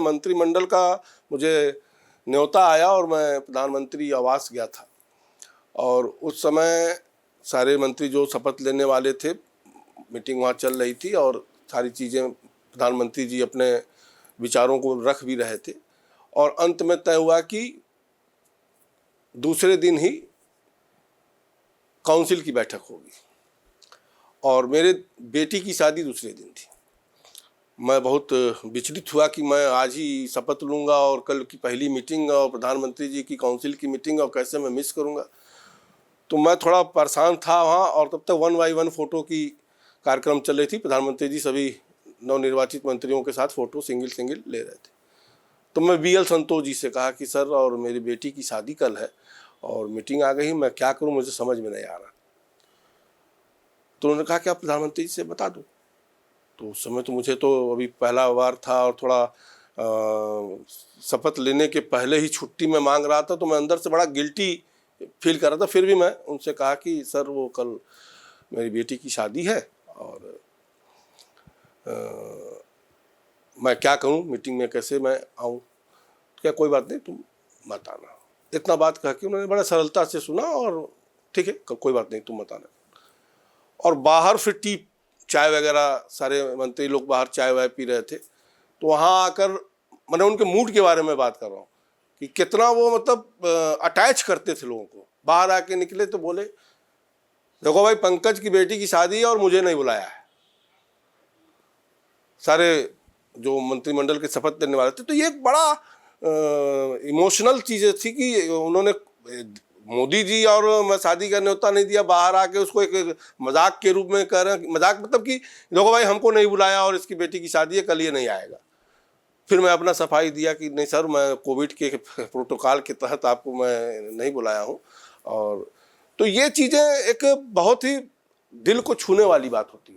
मंत्रिमंडल का मुझे न्योता आया और मैं प्रधानमंत्री आवास गया था। और उस समय सारे मंत्री जो शपथ लेने वाले थे, मीटिंग वहाँ चल रही थी और सारी चीज़ें प्रधानमंत्री जी अपने विचारों को रख भी रहे थे। और अंत में तय हुआ कि दूसरे दिन ही काउंसिल की बैठक होगी और मेरे बेटी की शादी दूसरे दिन थी। मैं बहुत विचलित हुआ कि मैं आज ही शपथ लूँगा और कल की पहली मीटिंग और प्रधानमंत्री जी की काउंसिल की मीटिंग और कैसे मैं मिस करूँगा। तो मैं थोड़ा परेशान था वहाँ। और तब तक 1 बाय 1 फ़ोटो की कार्यक्रम चल रही थी। प्रधानमंत्री जी सभी नवनिर्वाचित मंत्रियों के साथ फ़ोटो सिंगल सिंगल ले रहे थे। तो मैं BL संतोष जी से कहा कि सर और मेरी बेटी की शादी कल है और मीटिंग आ गई, मैं क्या करूं, मुझे समझ में नहीं आ रहा। तो उन्होंने कहा कि आप प्रधानमंत्री जी से बता दो। तो उस समय तो मुझे तो अभी पहला बार था और थोड़ा शपथ लेने के पहले ही छुट्टी में मांग रहा था, तो मैं अंदर से बड़ा गिल्टी फील कर रहा था। फिर भी मैं उनसे कहा कि सर वो कल मेरी बेटी की शादी है और मैं क्या करूं, मीटिंग में कैसे मैं आऊं। क्या कोई बात नहीं, तुम मत आना। इतना बात कह के उन्होंने बड़ा सरलता से सुना और ठीक है कोई बात नहीं, तुम मत आना। और बाहर फिर टी चाय वगैरह, सारे मंत्री लोग बाहर चाय वाय पी रहे थे। तो वहाँ आकर मैंने उनके मूड के बारे में बात कर रहा हूँ कि कितना वो मतलब अटैच करते थे लोगों को। बाहर आके निकले तो बोले देखो भाई, पंकज की बेटी की शादी है और मुझे नहीं बुलाया है। सारे जो मंत्रिमंडल के शपथ लेने वाले थे। तो ये एक बड़ा इमोशनल चीज़ें थी कि उन्होंने मोदी जी और मैं शादी का न्योता नहीं दिया, बाहर आके उसको एक मजाक के रूप में कह रहे हैं। मजाक मतलब कि देखो भाई, हमको नहीं बुलाया और इसकी बेटी की शादी है, कल ये नहीं आएगा। फिर मैं अपना सफाई दिया कि नहीं सर, मैं कोविड के प्रोटोकॉल के तहत आपको मैं नहीं बुलाया हूँ। और तो ये चीज़ें एक बहुत ही दिल को छूने वाली बात होती है।